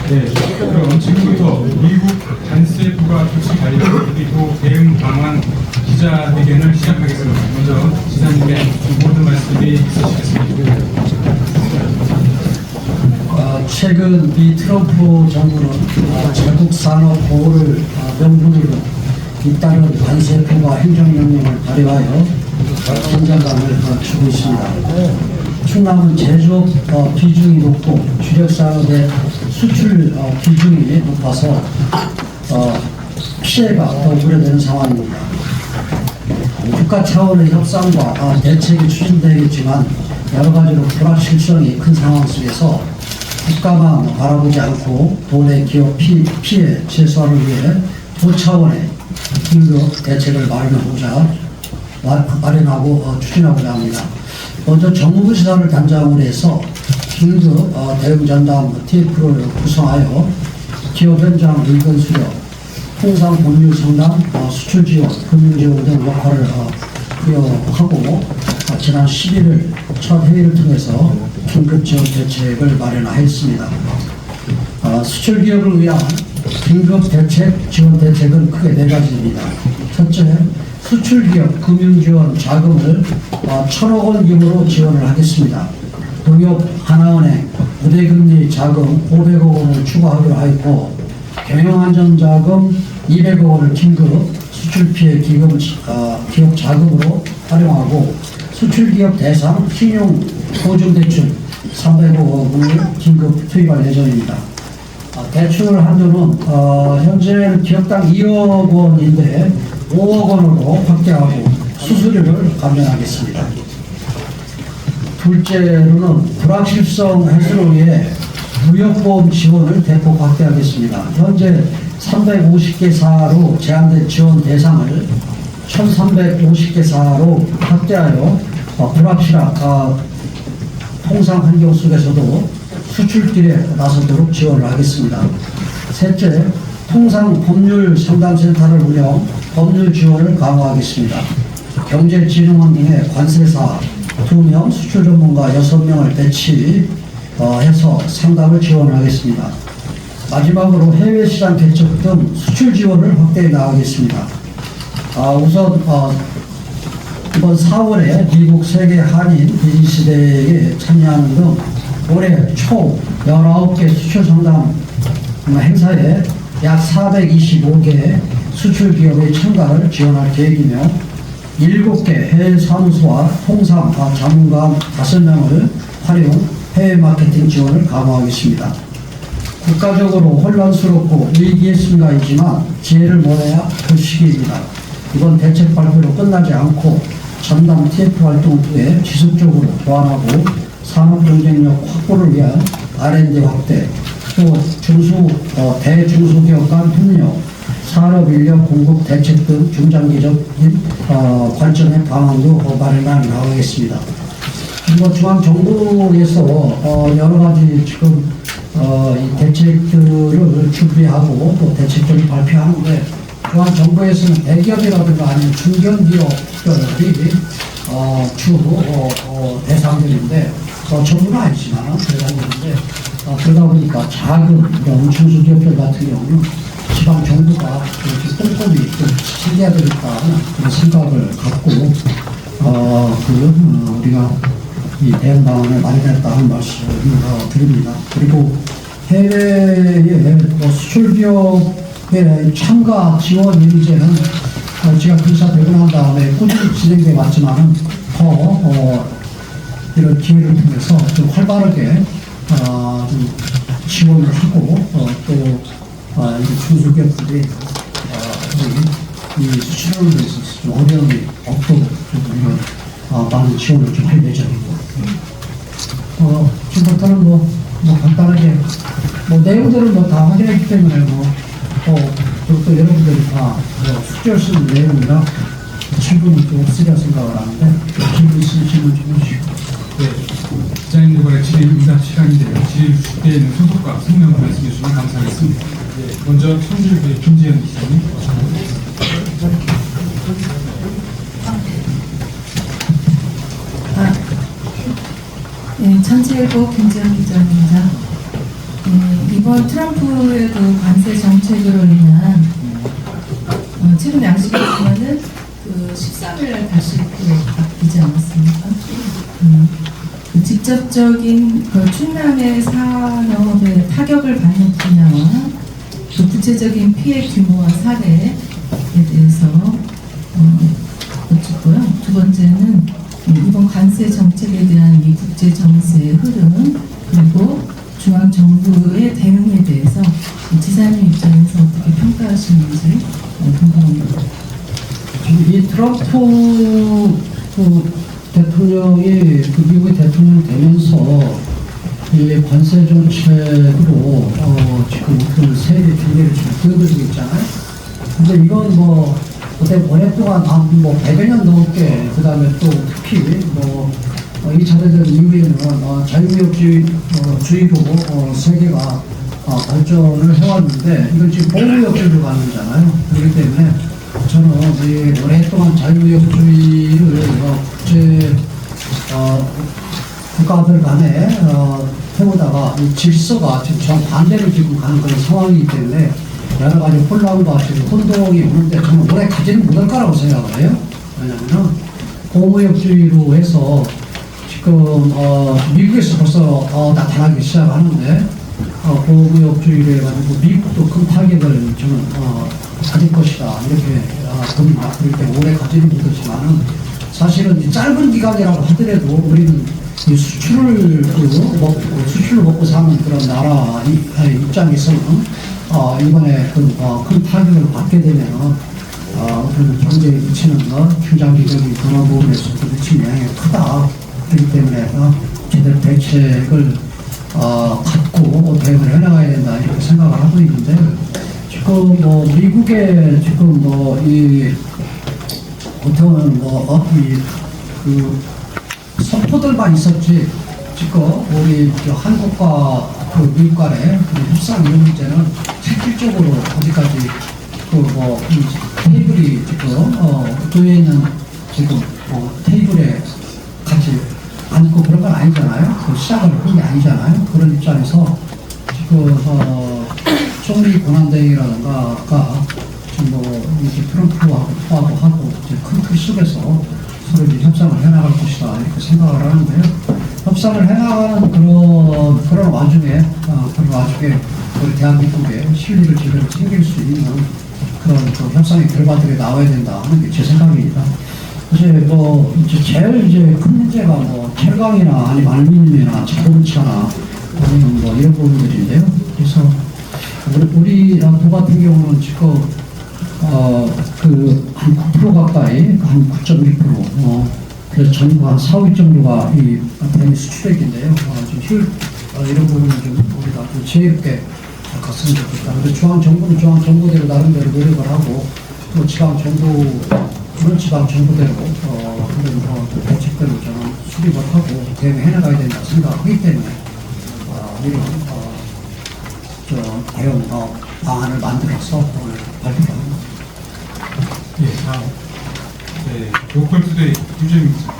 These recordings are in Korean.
네, 그럼 지금부터 미국 간세부가 조치 관련 그리고 대응 방안 기자회견을 시작하겠습니다. 먼저 지사님의 모든 말씀이 있으시겠습니다. 최근 미 트럼프 정부는 자국 산업 보호를 명분으로 잇따른 관세법과 행정명령을 발효하여 긴장감을 주고 있습니다. 충남은 제조업 비중이 높고 주력산업의 수출 비중이 높아서 피해가 더 우려되는 상황입니다. 국가 차원의 협상과 대책이 추진되겠지만 여러 가지로 불확실성이 큰 상황 속에서 국가만 바라보지 않고 도내 기업 피해 최소화를 위해 도 차원의 긴급 대책을 마련하고 추진하고자 합니다. 먼저 정무부 시사를 단장으로 해서 긴급 대응 전담 TF를 구성하여 기업 현장 물건 수령, 통상 법률 상담, 수출 지원, 금융 지원 등 역할을 부여하고 지난 11일 첫 회의를 통해서 긴급 지원 대책을 마련하였습니다. 수출 기업을 위한 긴급 대책 지원 대책은 크게 네 가지입니다. 첫째, 수출 기업 금융 지원 자금을 1,000억 원 규모로 지원을 하겠습니다. 농협 하나은행 우대금리 자금 500억 원을 추가하기로 하였고, 경영안전자금 200억 원을 긴급 수출피해 기업 자금으로 활용하고, 수출기업 대상 신용 보증대출 300억 원을 긴급 투입할 예정입니다. 대출 한도는 현재는 기업당 2억 원인데 5억 원으로 확대하고 수수료를 감면하겠습니다. 둘째로는 불확실성 해소를 위해 무역보험 지원을 대폭 확대하겠습니다. 현재 350개 사로 제한된 지원 대상을 1350개 사로 확대하여 불확실한 통상 환경 속에서도 수출길에 나서도록 지원을 하겠습니다. 셋째, 통상 법률 상담센터를 운영, 법률 지원을 강화하겠습니다. 경제진흥원 등의 관세사 2명, 수출 전문가 6명을 배치해서 상담을 지원하겠습니다. 마지막으로 해외시장 개척 등 수출 지원을 확대해 나가겠습니다. 우선 이번 4월에 미국 세계 한인 비즈니스대회에 참여하는 등 올해 초 19개 수출 상담 행사에 약 425개 수출 기업의 참가를 지원할 계획이며 7개 해외 사무소와 통상 전문가 5명을 활용 해외 마케팅 지원을 강화하겠습니다. 국가적으로 혼란스럽고 위기의 순간이지만 지혜를 모아야 할 시기입니다. 이번 대책 발표로 끝나지 않고 전담 TF 활동을 통해 지속적으로 보완하고 산업 경쟁력 확보를 위한 R&D 확대, 또 대중소기업 간 협력, 산업인력 공급 대책 등 중장기적인 관점의 방안도 마련해 나가겠습니다. 그리고 중앙정부에서 여러 가지 지금 이 대책들을 준비하고 또 대책들을 발표하는데, 중앙정부에서는 대기업이라든가 아니면 중견기업들이 주 대상들인데, 전부는 아니지만 대상들인데, 그러다 보니까 작은 이런 중소기업들 같은 경우는 지방 정부가 이렇게 꼼꼼히 챙겨야 되겠다는 그런 생각을 갖고 우리가 이 대응 방안을 마련했다는 말씀을 드립니다. 그리고 해외의 수출 기업의 참가 지원 일제는 제가 군사되고 난 다음에 꾸준히 진행돼 왔지만은 더 이런 기회를 통해서 좀 활발하게 좀 지원을 하고 또 중소기업들이 이 수출을 위해서 좀 어려움이 없도록 좀 이런 많은 지원을 좀 할 예정이고, 지금부터는 뭐 간단하게 내용들은 다 확인했기 때문에 그리고 또 여러분들이 다 숙제할 수 있는 내용이라 충분히 또 없으리라 생각을 하는데, 질문 있으면 질문 좀 해주시고. 네, 기자님들과의 질의 응답 시간인데요. 질의 주시되어 있는 소속과 성명 말씀해 주시면 감사하겠습니다. 네, 먼저 청주의 김지현 기자님. 네, 천지일보 김지현 기자입니다. 이번 이번 트럼프의 그 관세 정책으로 인한 최근 양식이지만은 그 13일 다시 바뀌지 않았습니까? 그 직접적인 그 충남의 산업에 타격을 받는 분야와 그 구체적인 피해 규모와 사례에 대해서 여쭙고요. 두 번째는 이번 관세 정책에 대한 이 국제 정세의 흐름 그리고 중앙 정부의 대응에 대해서 지사님 입장에서 어떻게 평가하시는지 궁금합니다. 이 트럼프 대통령이 미국의 대통령 되면서 이 관세 정책으로 지금 그 세계 경제를 지금 보여주고 있잖아요. 근데 이건 뭐 그때 오랫동안 뭐 100여 년 넘게 그다음에 또 특히 뭐 2차 대전 이후에는 자유무역주의로 세계가 발전을 해왔는데 이건 지금 보호무역주의로 가는 거잖아요. 그렇기 때문에 저는 이 오랫동안 자유무역주의를 국제 국가들 간에 해오다가 이 질서가 지금 정반대로 지금 가는 그런 상황이기 때문에 여러 가지 혼란과 지금 혼동이 오는데 저는 오래 가지는 못할 거라고 생각을 해요. 왜냐하면 보호무역주의로 해서 지금 미국에서 벌써 나타나기 시작하는데 보호무역주의로 해가지고 미국도 큰 타격을 저는 가질 것이다 이렇게 봅니다. 그렇게 오래 가지는 못하지만은 사실은 이 짧은 기간이라고 하더라도 우리는 이 수출을 먹고 사는 그런 나라 입장에서는 이번에 큰 타격을 받게 되면 어떤 경제에 미치는 경장기적인 변화 부분에서 미치는 영향이 크다. 그렇기 때문에 제대로 대책을 갖고 대응을 해나가야 된다 이렇게 생각을 하고 있는데 지금 뭐 미국의 지금 이 어떻게 보면 그 선포들만 있었지 지금 우리 한국과 그 미국 간의 협상 이런 문제는 실질적으로 어디까지 이 테이블이 지금 도에 있는 지금 테이블에 같이 앉고 그런 건 아니잖아요. 그 시작을 한 게 아니잖아요. 그런 입장에서 지금 총리 권한대행이라든가 지금 이렇게 트럼프하고 통화도 하고 큰 틀 속에서 서로 이제 협상을 해나갈 것이다 이렇게 생각을 하는데요. 협상을 해나가는 그런 와중에 우리 대한민국의 실리를 제대로 챙길 수 있는 그런 협상의 결과들이 나와야 된다 하는 게 제 생각입니다. 이제 제일 큰 문제가 철강이나 아니면 알루미늄이나 자동차나 아니면 이런 부분들인데요. 그래서 우리 도 같은 경우는 지금 한 9% 가까이 한 9.1% 그래서 전부 한 4, 5 정도가 이 대미 수출액인데요. 지금 이런 부분을 좀 우리가 좀 지혜롭게 갔으면 좋겠다. 근데 중앙정부는 중앙정부대로 나름대로 노력을 하고 또 지방정부 그런 지방정부대로 그런 대책들을 저는 수립을 하고 대응해 나가야 된다 생각하기 때문에 이런 대응 방안을 만들어서 오늘 발표합니다. 예, 다음. 네, 로컬투데이 유재입니다.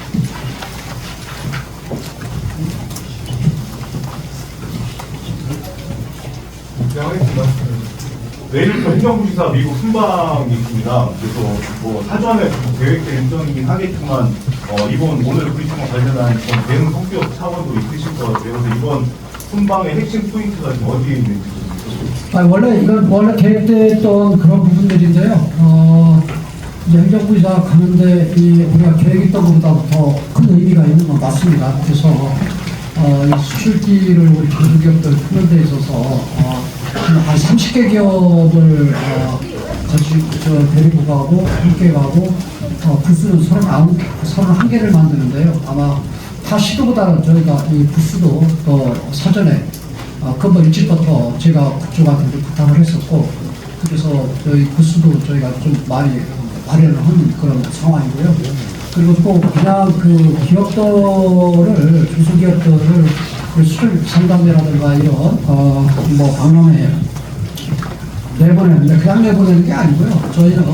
내일부터 행정부지사 미국 순방이 있습니다. 그래서 사전에 계획된 일정이긴 하겠지만 오늘 브리핑과 관련한 대응 성격 차원도 있으실 것 같아요. 그래서 이번 순방의 핵심 포인트가 지금 어디에 있는지 원래 계획됐던 그런 부분들인데요. 이제 행정부지사 가는데 우리가 계획했던 것보다 더 큰 의미가 있는 건 맞습니다. 그래서 이 수출기를 우리 중소기업들 푸는 데 있어서 한 30개 기업을 같이 데리고 가고 함께 가고 부스는 31개를 만드는데요. 아마 타 시도보다는 저희가 이 부스도 더 사전에 금방 일찍부터 제가 그쪽한테 부탁을 했었고 그래서 저희 부스도 저희가 좀 많이 마련을 한 그런 상황이고요. 그리고 또 그냥 그 기업들을 중소기업들을 그 수출 상담회라든가 이런 박람회 내보내는데 그냥 내보내는 게 아니고요. 저희는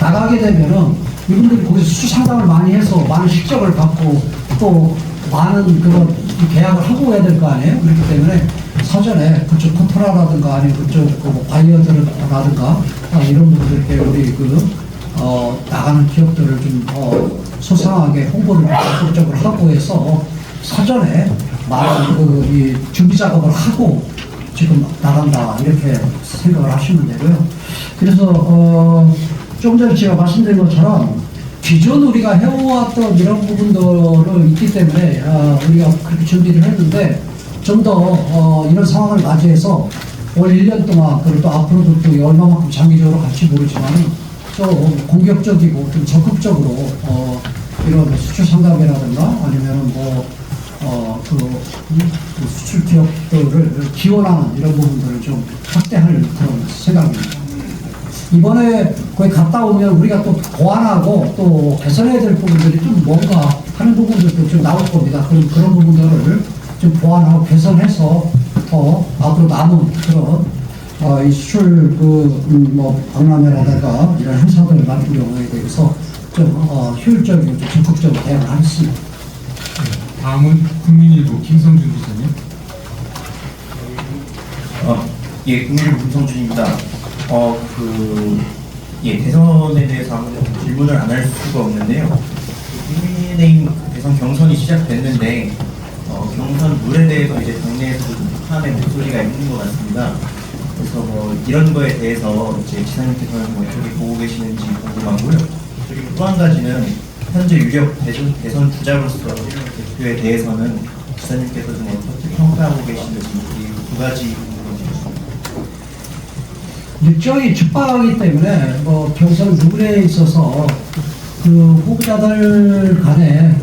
나가게 되면은 이분들이 거기서 수출 상담을 많이 해서 많은 실적을 갖고 또 많은 그런 계약을 하고 해야 될 거 아니에요. 그렇기 때문에 사전에 그쪽 코토라라든가 아니면 그쪽 그 바이어들라든가 이런 분들께 우리 나가는 기업들을 좀 소상하게 홍보를 적극적으로 하고 해서 사전에 많은 이 준비 작업을 하고 지금 나간다 이렇게 생각을 하시면 되고요. 그래서 좀 전에 제가 말씀드린 것처럼 기존 우리가 해왔던 이런 부분들은 있기 때문에 우리가 그렇게 준비를 했는데 좀 더 이런 상황을 맞이해서 올 1년 동안 그리고 또 앞으로도 또 얼마만큼 장기적으로 갈지 모르지만 좀 공격적이고 좀 적극적으로 이런 수출 상담이라든가 아니면은 수출 기업들을 지원하는 이런 부분들을 좀 확대할 그런 생각입니다. 이번에 거기 갔다 오면 우리가 또 보완하고 또 개선해야 될 부분들이 좀 뭔가 하는 부분들도 좀 나올 겁니다. 그런 부분들을 좀 보완하고 개선해서 더 앞으로 남은 그런 이 수출 박람회라든가 이런 행사들을 만든 경우에 대해서 좀 효율적이고 좀 적극적으로 대응을 하겠습니다. 다음은 국민일보 김성준 기자님. 예, 국민일보 김성준입니다. 대선에 대해서 아무래도 질문을 안 할 수가 없는데요. 국민의힘 대선 경선이 시작됐는데, 경선 룰에 대해서 이제 당내에서도 좀 비판의 목소리가 있는 것 같습니다. 그래서 이런 거에 대해서 이제 지사님께서는 어떻게 보고 계시는지 궁금하고요. 그리고 또 한 가지는 현재 유력 대선 주자로서 대표에 대해서는 지사님께서 좀 어떻게 평가하고 계시는지 이 두 가지 궁금합니다. 일정이 촉박하기 때문에 경선 룰에 있어서 그 후보자들 간에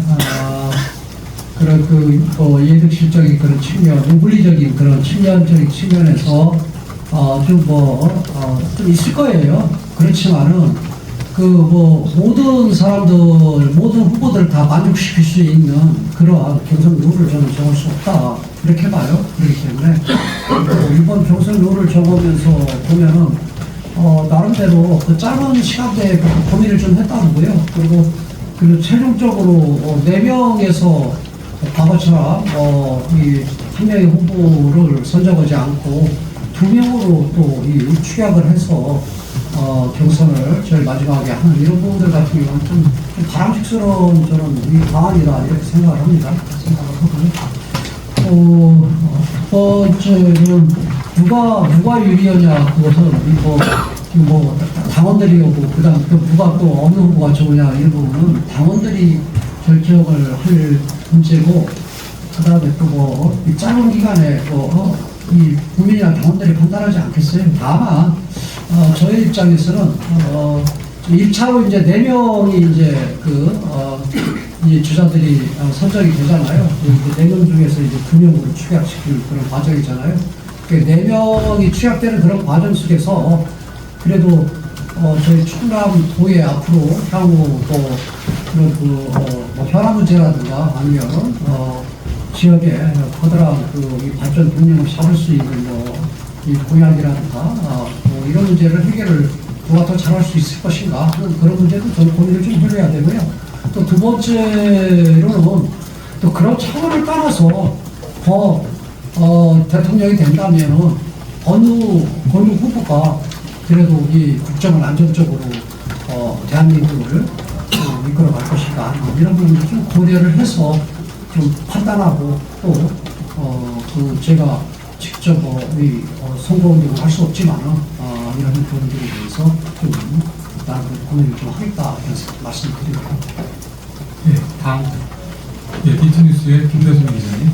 그런 예득실적인 그런 측면, 물리적인 그런 측면적인 측면에서 좀 있을 거예요. 그렇지만은 모든 사람들, 모든 후보들 다 만족시킬 수 있는 그러한 경선 룰을 저는 정할 수 없다. 이렇게 봐요. 그렇기 때문에 이번 경선 룰을 정하면서 보면은 나름대로 그 짧은 시간대에 고민을 좀 했다고요. 그리고 최종적으로 4명에서 과거처럼 한 명의 후보를 선정하지 않고 2명으로 또 축약을 해서 경선을 제일 마지막에 하는 이런 부분들 같은 경우는 좀 바람직스러운 저는 이 방안이다 이렇게 생각을 합니다. 첫 번째는 누가 유리하냐 그것은 당원들이 오고 그다음 누가 또 어느 후보가 좋으냐 이런 부분은 당원들이 결정을 할 문제고 그다음에 또 이 짧은 기간에 이 국민이나 당원들이 판단하지 않겠어요. 다만 저희 입장에서는 1차로 이제 4명이 이제 주자들이 선정이 되잖아요. 4명 중에서 이제 2명으로 축약시킬 그런 과정이잖아요. 4명이 축약되는 그런 과정 속에서 그래도 저희 충남도에 앞으로 향후 현안 문제라든가 아니면 지역에 커다란 이 발전 동력을 잡을 수 있는 이 공약이라든가 이런 문제를 해결을 누가 더 잘할 수 있을 것인가 하는 그런 문제도 저는 고민을 좀 해야 되고요. 또 두 번째로는 또 그런 차원을 따라서 대통령이 된다면은 어느 후보가 그래도 이 국정을 안정적으로 대한민국을 이끌어갈 것인가 이런 부분을 좀 고려를 해서 좀 판단하고 또 제가 직접 선거운동을 할 수 없지만은 이런 부분들에 대해서 좀 나는 고민을 좀 하겠다 이런 말씀드립니다. 네, 다음 비트뉴스의 김대순 기자님.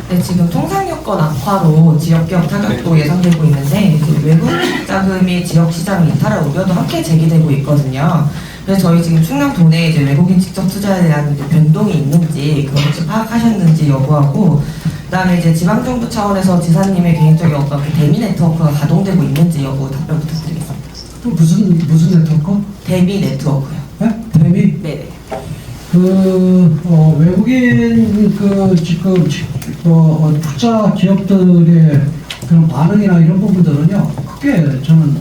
네, 지금 통상 여건 악화로 지역기업 타격도 예상되고 있는데 외국 자금이 지역 시장을 이탈할 우려도 함께 제기되고 있거든요. 그래서 저희 지금 충남 도내에 이제 외국인 직접 투자에 대한 이제 변동이 있는지 그걸 혹시 파악하셨는지 여부하고, 그다음에 이제 지방정부 차원에서 지사님의 개인적인 어떤 대미 네트워크가 가동되고 있는지 여부 답변 부탁드리겠습니다. 또 무슨 네트워크? 대미 네트워크요. 네? 대미? 네. 외국인 지금 투자 기업들의 그런 반응이나 이런 부분들은요 크게 저는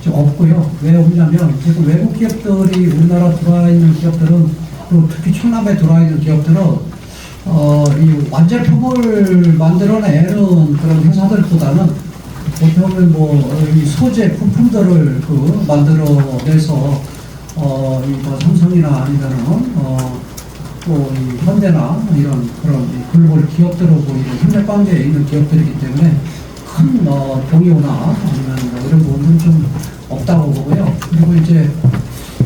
좀 없고요. 왜 없냐면 지금 외국 기업들이 우리나라 들어와 있는 기업들은 특히 충남에 들어와 있는 기업들은 이 완제품을 만들어내는 그런 회사들보다는 어떻게 보면 이 소재 부품들을 만들어내서 이 삼성이나 아니면은 또 이 현대나 이런 그런 글로벌 기업들하고 이런 협력 관계에 있는 기업들이기 때문에 큰 동요나 아니면 이런 부분은 좀 없다고 보고요. 그리고 이제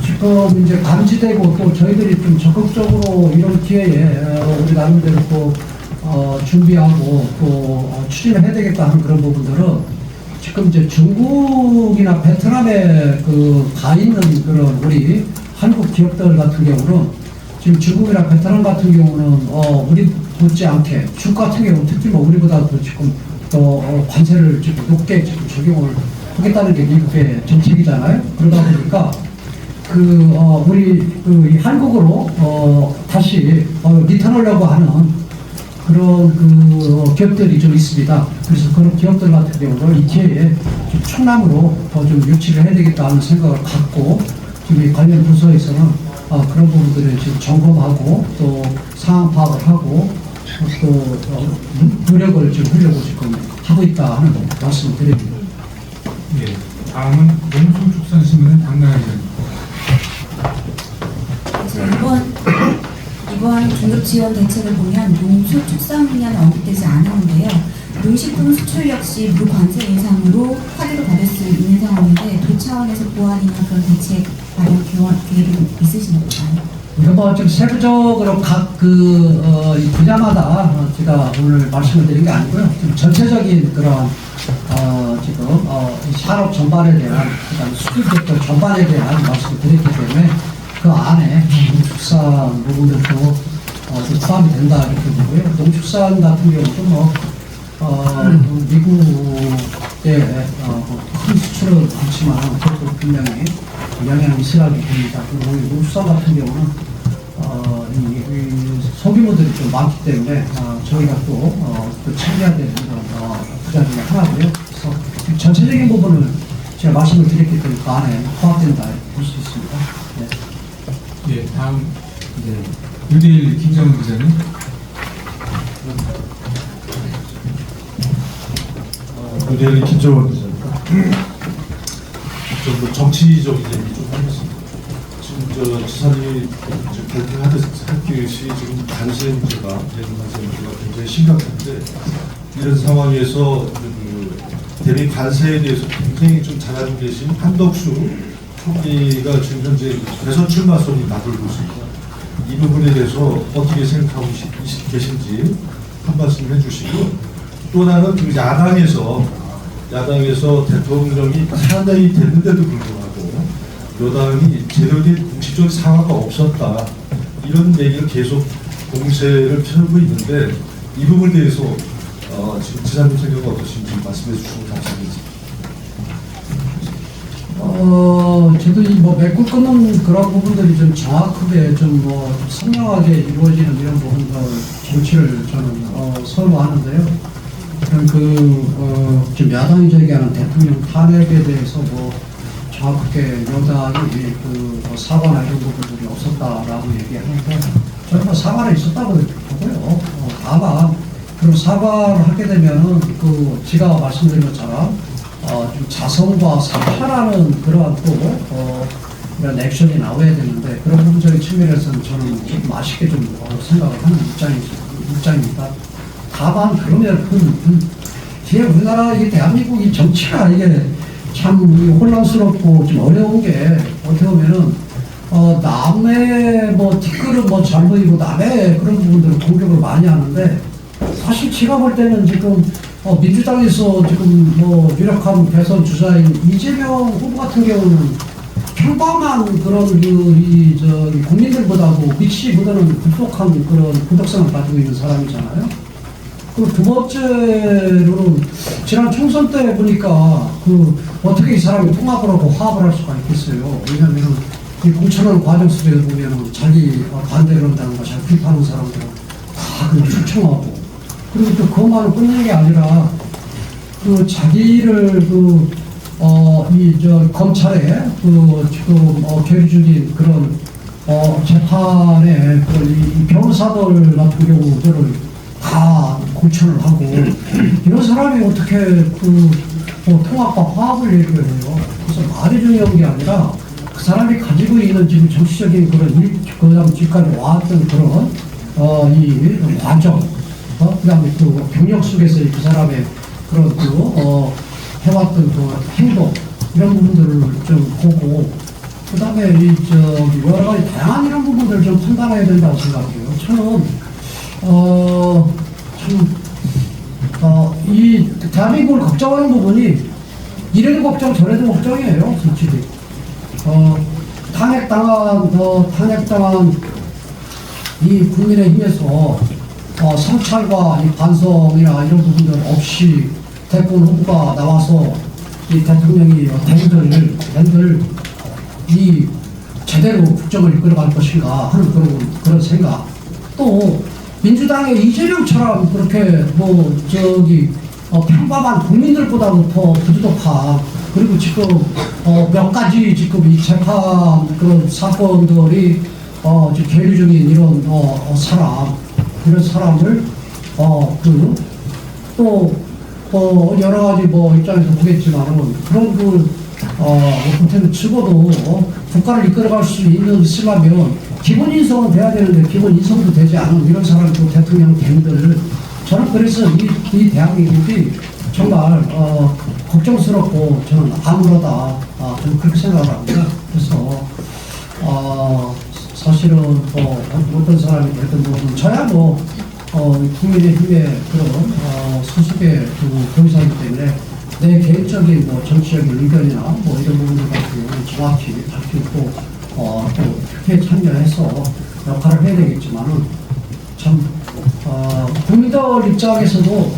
지금 이제 감지되고 또 저희들이 좀 적극적으로 이런 기회에 우리 나름대로 또 준비하고 또 추진을 해야 되겠다 하는 그런 부분들은 지금 이제 중국이나 베트남에 가 있는 그런 우리 한국 기업들 같은 경우는 지금 중국이나 베트남 같은 경우는 우리 못지않게 중국 같은 경우는 특히 우리보다도 지금 더 관세를 지금 높게 지금 적용을 하겠다는 게 미국의 정책이잖아요. 그러다 보니까 우리 이 한국으로 다시 리턴하려고 하는 그런 기업들이 좀 있습니다. 그래서 그런 기업들 같은 경우는 이 기회에 좀 충남으로 더 좀 유치를 해야 되겠다 하는 생각을 갖고 지금 이 관련 부서에서는 그런 부분들을 지금 점검하고 또 상황 파악을 하고 또 노력을 좀 하려고 지금 하고 있다 하는 말씀을 드립니다. 예, 다음은 농수축산신문의 박나래 기자입니다. 이번 긴급지원 대책을 보면 농수축산 분야는 언급되지 않았는데요. 농식품 수출 역시 무관세 인상으로 화두를 받을 수 있는 상황인데 도 차원에서 보완이나 그런 대책 마련 계획은 있으신가요? 이거 좀 세부적으로 각 이 분야마다 제가 오늘 말씀을 드린 게 아니고요. 좀 전체적인 그런 지금 산업 전반에 대한 그다음 수출sector 전반에 대한 말씀을 드렸기 때문에 그 안에 농축산 부분들도 좀 포함이 된다 이렇게 보고요. 농축산 같은 경우도 미국에 큰 수출은 않지만 그것도 분명히 영향이 있으라고 봅니다. 그리고 농축산 같은 경우는 이 소규모들이 좀 많기 때문에 저희가 또 챙겨야 되는 부자 중에 하나고요. 그래서 전체적인 부분을 제가 말씀을 드렸기 때문에 그 안에 포함된다 이렇게 볼 수 있습니다. 네. 예, 다음 뉴데일리 김정은 기자님. 뉴데일리 김정은 기자입니다. 좀 정치적인 얘기 좀 하겠습니다. 지금 지사님이 발표하듯이 지금 관세 문제가 굉장히 심각한데 이런 상황에서 대미 관세에 대해서 굉장히 좀 잘하고 계신 한덕수 총리가 지금 현재 대선 출마선이 나돌고 있습니다. 이 부분에 대해서 어떻게 생각하고 계신지 한 말씀 해주시고 또 하나는 야당에서 대통령이 상당히 됐는데도 불구하고 여당이 제대로 된 공식적인 사과가 없었다 이런 얘기를 계속 공세를 펴고 있는데 이 부분에 대해서 지금 지사님 생각은 어떠신지 말씀해 주시면 감사하겠습니다. 저도 이 메꿀 끊는 그런 부분들이 좀 정확하게 좀 선명하게 이루어지는 이런 부분들 정치를 저는 선호하는데요. 지금 야당이 제기하는 대통령 탄핵에 대해서 정확하게 여당이 사과나 이런 부분들이 없었다라고 얘기하는데 저는 사과는 있었다고 보고요. 다만 그런 사과를 하게 되면은 제가 말씀드린 것처럼 좀 자성과 사파라는 그러한 이런 액션이 나와야 되는데 그런 부분적인 측면에서는 저는 조금 아쉽게 좀 생각을 하는 입장입니다. 다만 그러면 뒤에 우리나라 이 대한민국이 정치가 이게 참 혼란스럽고 좀 어려운 게 어떻게 보면은 남의 뒷글은 잘 보이고 남의 그런 부분들을 공격을 많이 하는데 사실 제가 볼 때는 지금 민주당에서 지금 유력한 대선 주자인 이재명 후보 같은 경우는 평범한 그런 국민들보다도 미치보다는 급속한 그런 구독성을 가지고 있는 사람이잖아요. 그리고 두 번째로는 지난 총선 때 보니까 어떻게 이 사람이 통합을 하고 화합을 할 수가 있겠어요. 왜냐하면 이 공천하는 과정 속에 보면 자기 반대를 한다는 거, 자기 비판하는 사람들은 다 추청하고 그리고 또 그것만을 끝내는 게 아니라 자기를 검찰에 지금 계류 중인 그런 재판에 이 변호사들 같은 경우들을 다 공천을 하고 이런 사람이 어떻게 통합과 화합을 얘기를 해요. 그래서 말이 중요한 게 아니라 그 사람이 가지고 있는 지금 정치적인 그다음 지금까지 왔던 그런 이 과정, 그다음에 그 경력 속에서의 그 사람의 그런 해왔던 그 행동 이런 부분들을 좀 보고 그다음에 여러 가지 다양한 이런 부분들을 좀 판단해야 된다고 생각해요. 저는 이 대한민국을 걱정하는 부분이 이래도 걱정 저래도 걱정이에요, 솔직히. 탄핵당한 이 국민의힘에서 성찰과 이 반성이나 이런 부분들 없이 대권 후보가 나와서 이 대통령이 밴들 이 제대로 국정을 이끌어갈 것인가 하는 그런 생각. 또 민주당의 이재명처럼 그렇게 평범한 국민들보다도 더 부두덕한 그리고 지금 몇 가지 지금 이 재판 그런 사건들이 지금 계류 중인 이런 이런 사람을 또 여러 가지 입장에서 보겠지만은 그런 어떤 치고도 국가를 이끌어갈 수 있으려면 기본 인성은 돼야 되는데 기본 인성도 되지 않은 이런 사람이 또 대통령 됨들 저는 그래서 이 대한민국이 정말 걱정스럽고 저는 암울하다 저는 그렇게 생각을 합니다. 그래서 사실은 어떤 사람이 됐든 저야 국민의힘의 그런 소속의 교사이기 때문에 내 개인적인 정치적인 의견이나 이런 부분들 같은 경우는 정확히 밝히고 또 특혜 참여해서 역할을 해야 되겠지만은 참 국민들 입장에서도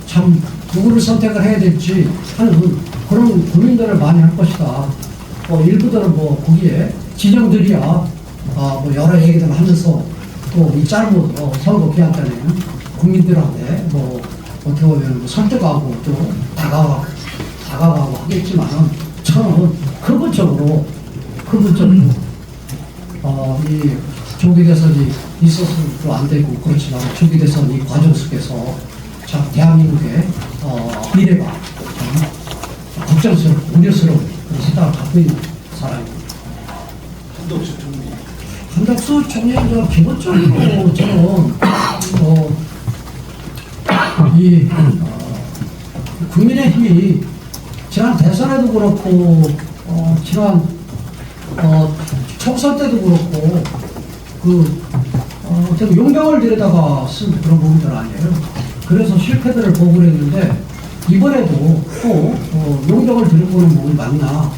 참 누구를 선택을 해야 될지 하는 그런 고민들을 많이 할 것이다. 일부들은 거기에 진영들이야 여러 얘기들을 하면서 또 이 짧은 선거 기간 때는 국민들한테 어떻게 보면 설득하고 또 다가가고 하겠지만은 저는 근본적으로 이 조기 대선이 있어서도 안 되고 그렇지만 조기 대선 이 과정 속에서 참 대한민국의 미래가 참 걱정스럽고 우려스러운 그런 생각을 갖고 있는 사람입니다. 한덕수 총리는 기본적으로 저는 국민의힘이 지난 대선에도 그렇고 지난 총선 때도 그렇고 좀 용병을 들여다가 쓴 그런 부분들 아니에요. 그래서 실패들을 보고 그랬는데 이번에도 또 용병을 들여보는 부분이 맞나.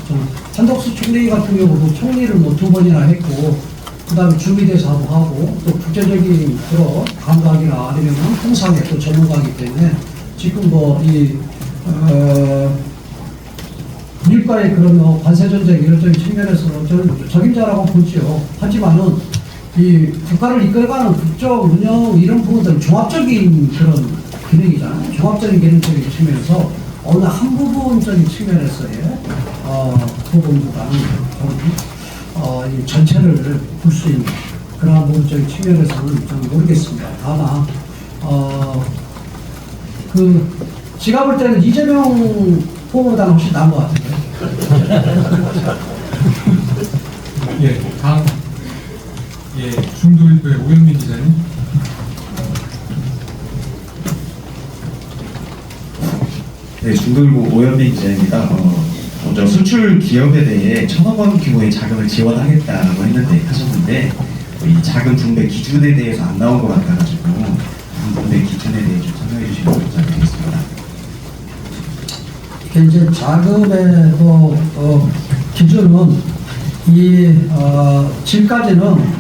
한덕수 총리 같은 경우도 총리를 2번이나 했고 그 다음에 주미대사도 하고 또 국제적인 그런 감각이나 아니면 통상의 또 전문가이기 때문에 지금 밀가의 그런 관세전쟁 이런 측면에서는 저는 적임자라고 보지요. 하지만은 이 국가를 이끌어가는 국정 운영 이런 부분들은 종합적인 그런 기능이잖아요. 종합적인 기능적인 측면에서 어느 한 부분적인 측면에서의 부분보다는 이 전체를 볼 수 있는 그러한 부분적인 측면에서는 저는 모르겠습니다. 다만 제가 볼 때는 이재명 후보보다는 훨씬 나은 것 같아요. 다음 중도일보의 오영민 기자님. 네, 중도일보 오영민 기자입니다. 먼저 수출 기업에 대해 1,000억 원 규모의 자금을 지원하겠다고 하셨는데 이 자금 분배 기준에 대해서 안 나온 것 같아가지고 자금 분배 기준에 대해 좀 설명해 주시면 감사드리겠습니다. 이게 이제 자금의 기준은 지금까지는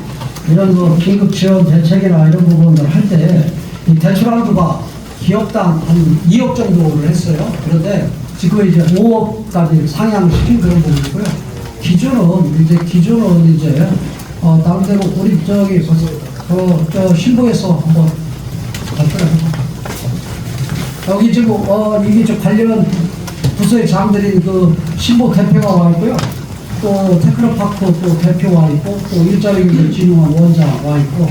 이런 긴급 지원 대책이나 이런 부분들을 할 때 이 대출 한도가 기업당 한 2억 정도를 했어요. 그런데 지금 이제 5억까지 상향시킨 그런 부분이고요. 기준은 이제 나름대로 우리 신보에서 한번 여기 지금 이게 관련 부서의 장들인 신보 대표가 와 있고요. 또 테크노파크 또 대표 와 있고 또 일자리진흥원 원장 와 있고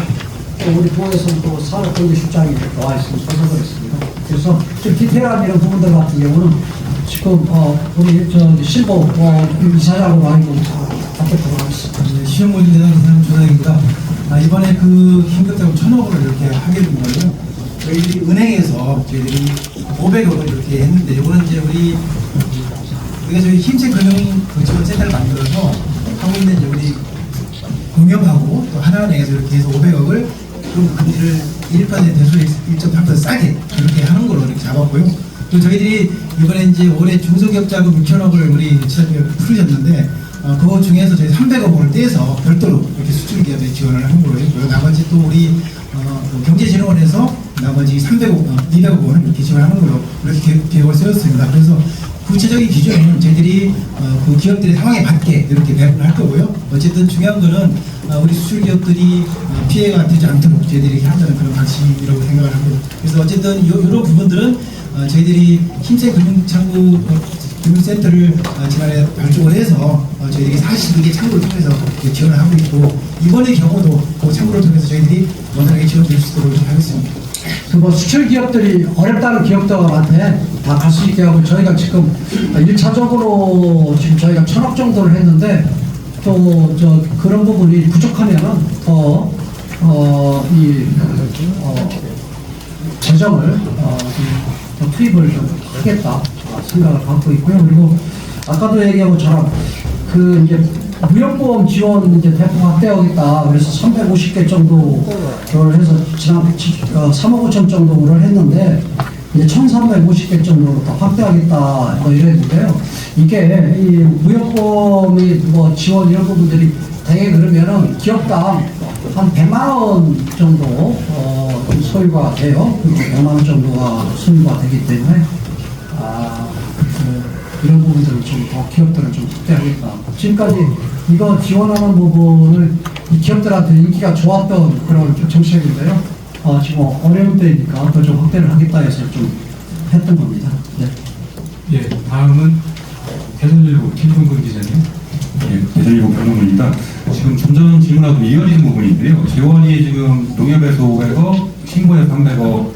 또 우리 도에서 또 산업경제실장이 이렇게 와 있습니다. 그래서 좀 디테일한 이런 부분들 같은 경우는 지금 우리 실버 이사장으로 와 있고 답변하도록 하겠습니다. 시험문제당 이사장 조상입니다. 이번에 그 긴급자금 1,000억 원을 이렇게 하게 된 거는 저희들이 은행에서 저희들이 500억을 이렇게 했는데 이거는 이제 우리가 저희 힘센 금융 지원센터를 만들어서 하고 있는 이제 우리 공영하고 또 하나은행에서 이렇게 해서 500억을 그 금리를 1%에서 1.8% 싸게 이렇게 하는 걸로 이렇게 잡았고요. 또 저희들이 이번에 이제 올해 중소기업 자금 6천억을 우리 지사님이 풀으셨는데 그거 중에서 저희 300억 원을 떼서 별도로 이렇게 수출기업에 지원을 한 걸로 했고요. 나머지 또 우리 경제진흥원에서 나머지 200억 원을 이렇게 지원하는 걸로 이렇게 계획을 세웠습니다. 그래서 구체적인 기준은 저희들이 그 기업들의 상황에 맞게 이렇게 배분을 할 거고요. 어쨌든 중요한 거는 우리 수출 기업들이 피해가 되지 않도록 저희들이 이렇게 한다는 그런 방식이라고 생각을 합니다. 그래서 어쨌든 이런 부분들은 저희들이 힘센 금융센터를 지난해 발족을 해서 저희들이 42개 창구를 통해서 지원을 하고 있고 이번의 경우도 그 창구를 통해서 저희들이 원활하게 지원드릴 수 있도록 하겠습니다. 그 수출 기업들이 어렵다는 기업들한테 다 갈 수 있게 하고 저희가 지금 1차적으로 지금 저희가 1,000억 정도를 했는데 또 그런 부분이 부족하면은 더 재정을 더 투입을 좀 하겠다 생각을 갖고 있고요. 그리고 아까도 얘기한 것처럼 그 이제 무역보험 지원 이제 대폭 확대하겠다. 그래서 350개 정도를 해서 지난 3억 5천 정도를 했는데 이제 1,350개 정도로 더 확대하겠다 뭐 이랬는데요. 이게 이 무역보험이 뭐 지원 이런 부분들이 되게 그러면은 기업당 한 100만 원 정도 소유가 돼요. 그리고 100만 원 정도가 소유가 되기 때문에 이런 부분들을 좀 더 기업들은 좀 확대하겠다. 지금까지 이거 지원하는 부분을 이 기업들한테 인기가 좋았던 그런 정책인데요. 지금 어려운 때니까 더 좀 확대를 하겠다 해서 좀 했던 겁니다. 네. 예, 다음은 대전일보 김동근 기자님. 예, 대전일보 김동근입니다. 지금 좀 전 질문하고 이어지는 부분인데요. 재원이 지금 농협에서 신고해서 300억,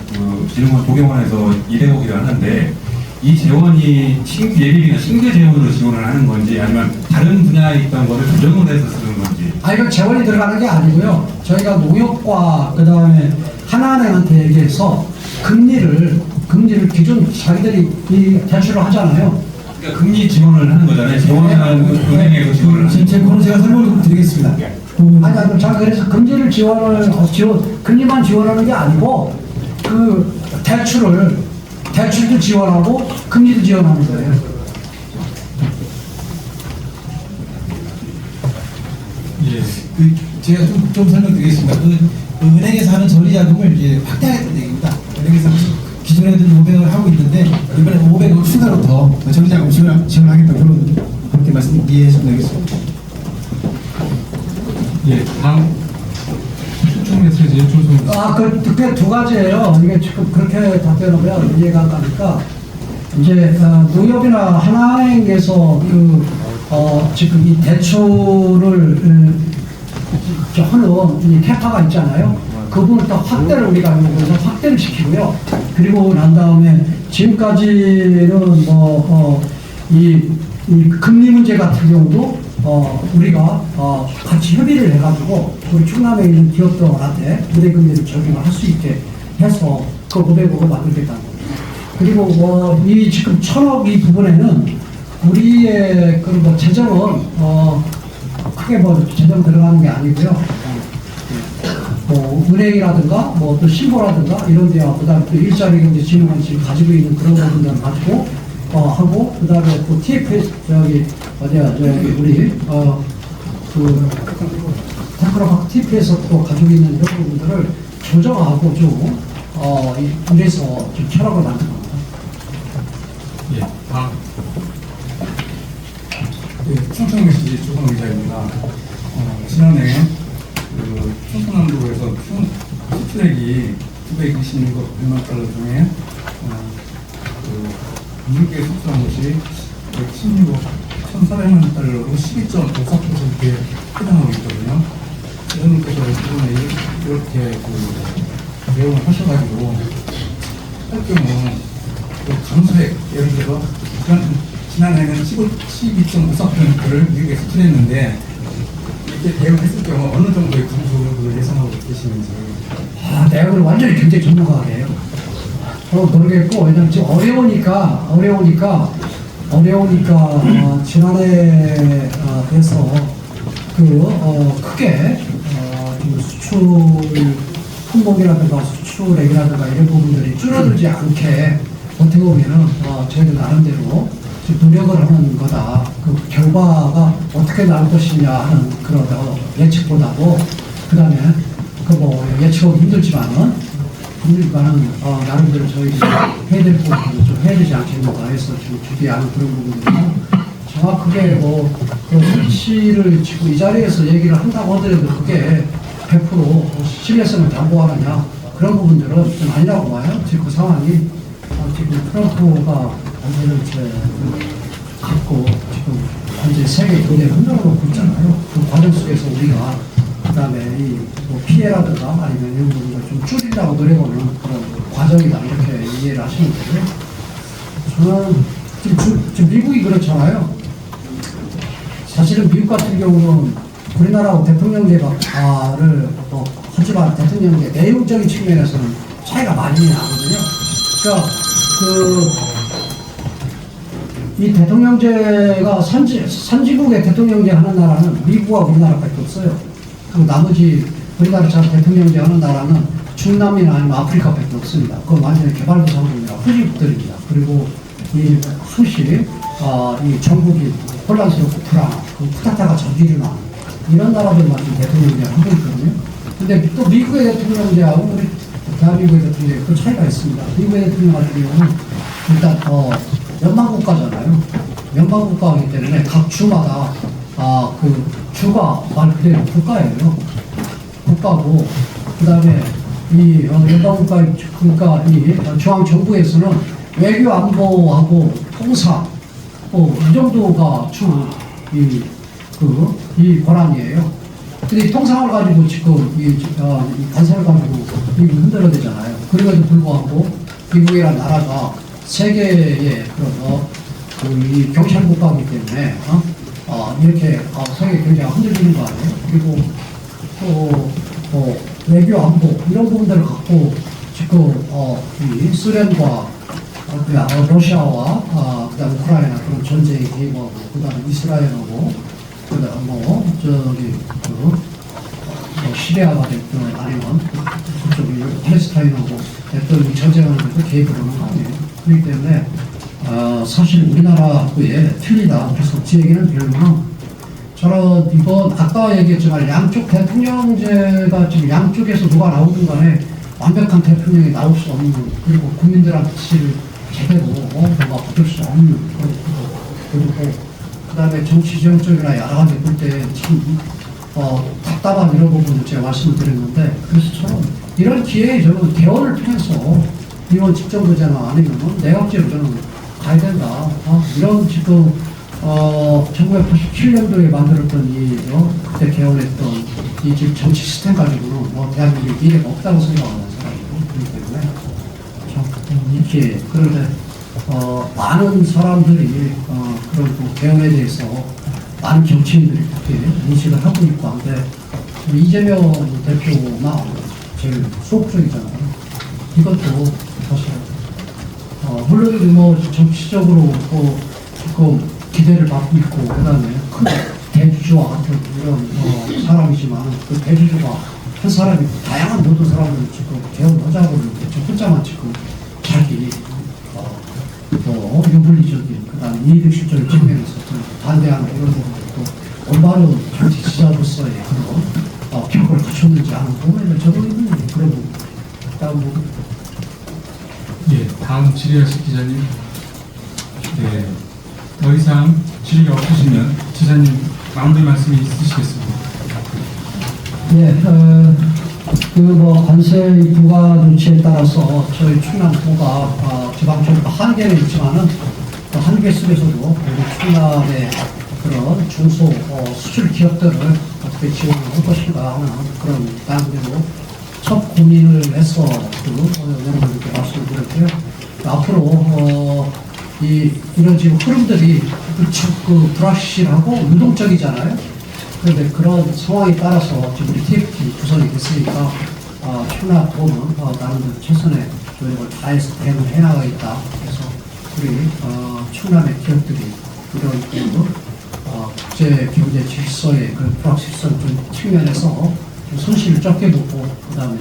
진흥원 도경원에서 200억이라 하는데 이 재원이 예비비나 신규 재원으로 지원을 하는 건지 아니면 다른 분야에 있던 거를 조정을 해서 쓰는 건지. 이건 재원이 들어가는 게 아니고요. 저희가 농협과 그 다음에 하나은행한테 얘기해서 금리를 기준 자기들이 이 대출을 하잖아요. 그러니까 금리 지원을 하는 거잖아요. 재원이라는 은행에서 지원을 하는. 제 그럼 제가 설명을 드리겠습니다. 자 그래서 금리를 금리만 지원하는 게 아니고 그 대출도 지원하고 금리도 지원하는 거예요. 예. 제가 좀 설명드리겠습니다. 은행에서 하는 전리자금을 이제 확대하겠다는 얘기입니다. 은행에서 기존에도 500억을 하고 있는데 이번에 500억을 추가로 더 전리자금 지원하겠다고 그렇게 이해해 주시면 되겠습니다. 예, 다음 초청 메시지 조성. 그게 두 가지예요. 이게 지금 그렇게 답변하면 이해가 안 가니까 이제 농협이나 하나은행에서 지금 이 대출을 하는 이 캐파가 있잖아요. 그 부분을 더 확대를 우리가 요구해서 확대를 시키고요. 그리고 난 다음에 지금까지는 이 금리 문제 같은 경우도 우리가 같이 협의를 해가지고 우리 충남에 있는 기업들한테 은행금리를 적용을 할 수 있게 해서 그 500억을 만들겠다는 겁니다. 그리고 이 지금 1,000억 이 부분에는 우리의 그 재정은 크게 재정 들어가는 게 아니고요. 은행이라든가 또 신고라든가 이런 데와 그다음에 또 일자리경제진흥원이 지금 가지고 있는 그런 부분들을 가지고 하고 그다음에 또 TFS 우리 테크노파크 TF에서 또 가지고 있는 이런 부분들을 조정하고 좀 이래서 좀 1,000억을 만든 겁니다. 예, 다음. 예, 충청 메시지 조성 기자입니다. 지난해 충청남도에서 수출액이 926억 100만 달러 중에 물개 속수한 것이 116억 1,400만 달러로 12.54%에 해당하고 있거든요. 의원님께서 이번에 이렇게 그 내용을 하셔가지고 할 경우 그 감소액 예를 들어 지난해는 12.54%를 미국에 수출했는데 이렇게 대응했을 경우 어느 정도의 감소를 예상하고 계시는지. 내용을 완전히 굉장히 전문가예요. 모르겠고, 왜냐면 지금 어려우니까, 지난해, 그래서, 크게, 좀 수출, 품목이라든가 수출액이라든가 이런 부분들이 줄어들지 않게, 어떻게 보면은, 저희들 나름대로 지금 노력을 하는 거다. 그 결과가 어떻게 나올 것이냐 하는 그런 예측보다도, 그 다음에, 예측하기 힘들지만은, 나름대로 저희들이 해야 될 부분을 좀 해야 되지 않겠는가 해서 지금 준비하는 그런 부분이고, 정확하게 그 수치를 지금 이 자리에서 얘기를 한다고 하더라도 그게 100% 신뢰성을 담보하느냐, 그런 부분들은 좀 아니라고 봐요. 지금 그 상황이, 지금 트럼프가 완전히 갖고, 지금 완전히 세계 경제를 흔들어놓고 있잖아요. 그 과정 속에서 우리가 그 다음에 피해라든가 아니면 이런 부분을 좀 줄이려고 노력하는 그런 과정이다 이렇게 이해를 하시면 되고요. 저는 지금 미국이 그렇잖아요. 사실은 미국 같은 경우는 우리나라하고 대통령제를 하지만 대통령제 내용적인 측면에서는 차이가 많이 나거든요. 그러니까 이 대통령제가 선진국의 대통령제 하는 나라는 미국과 우리나라밖에 없어요. 그리고 나머지 우리나라처럼 대통령제 하는 나라는 중남미나 아니면 아프리카밖에 없습니다. 그건 완전히 개발도상국이라 후진국들입니다. 그리고 이 항시 이 전국이 혼란스럽고 불안하고 쿠데타가 저지르나 이런 나라들만 좀 대통령제를 하고 있거든요. 근데 또 미국의 대통령제하고 우리 대한민국의 대통령제 그 차이가 있습니다. 미국의 대통령 같은 경우는 일단 연방국가잖아요. 연방국가이기 때문에 각 주마다 그 주가 말 그대로 국가예요. 국가고 그 다음에 이 연방국가 그러니까 이 중앙정부에서는 외교 안보하고 통상 이 정도가 주 이 권한이에요. 근데 이 통상을 가지고 지금 이 관세를 가지고 미국이 흔들어야 되잖아요. 그럼에도 불구하고 미국이라는 나라가 세계의 이 경찰 국가이기 때문에 이렇게 세계 경제가 흔들리는 거 아니에요? 그리고 또 외교 안보 이런 부분들을 갖고 지금 이 소련과 러시아와 그다음 우크라이나 그런 전쟁이 대응하고 그다음 이스라엘하고 그다음 시리아가 됐든 아니면 그쪽이 팔레스타인하고 됐든 이 전쟁하는 데도 개입을 하는 거 아니에요? 그렇기 때문에 사실 우리나라하고의 틀리다. 그래서 제 얘기는 별로는 저는 이번 아까 얘기했지만 양쪽 대통령제가 지금 양쪽에서 누가 나오든 간에 완벽한 대통령이 나올 수 없는 그리고 국민들한테 지지를 제대로 뭔가 받을 수 없는 그리고 그 다음에 정치 지형적이나 여러 가지 볼 때 참 답답한 이런 부분을 제가 말씀을 드렸는데 그래서 저는 이런 기회에 저는 개헌을 통해서 이번 직전부제나 아니면 내각제로 저는 가야 된다. 이런 지금 1987년도에 만들었던 그때 개헌했던 이 지금 정치 시스템 가지고는 대한민국 미래가 없다고 생각하는 사람이고 그렇기 때문에 참 이렇게 그런데 많은 사람들이 그런 개헌에 대해서 많은 정치인들이 그렇게 인식을 하고 있고 한데 이재명 대표가 제일 소극적이잖아요. 이것도 사실 물론 정치적으로 지금 기대를 받고 있고 그다음에 큰 대주주와 같은 이런 사람이지만 그 대주주가 한 사람이 다양한 모든 사람을 지금 개헌하자고 혼자만 지금 자기 유불리적인 그다음 이득실적인 측면에서 반대하는 이런 부분들도 올바른 정치 지자로서의 그런 격을 갖췄는지 하는 부분에 저도 있는 그런 부분. 다음 예, 다음 질의하실 기자님. 네, 더 이상 질의가 없으시면 지사님 마무리 말씀이 있으시겠습니다. 예, 관세 부과 조치에 따라서 저희 충남도가 지방정부 한계는 있지만은 또 한계 속에서도 우리 충남의 그런 중소 수출 기업들을 어떻게 지원을 할 것인가 하는 그런 단계로 첫 고민을 해서 여러분들께 말씀을 드렸고요. 앞으로 이런 지금 흐름들이 그 불확실하고 유동적이잖아요. 그런데 그런 상황에 따라서 지금 우리 TFT 구성이 됐으니까 충남도는 나름대로 최선의 노력을 다해서 대응을 해나가겠다. 그래서 우리 충남의 기업들이 이런 국제 경제 질서의 그 불확실성 측면에서 좀 손실을 적게 보고 그다음에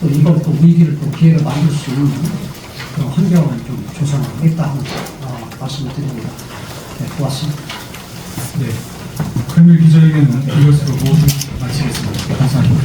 또 이걸 또 위기를 또 기회를 만들 수 있는 그런 환경을 좀 조성하겠다 하는 말씀을 드립니다. 네, 고맙습니다. 네. 크레밀 기자에게는 이것으로 모두 마치겠습니다. 감사합니다.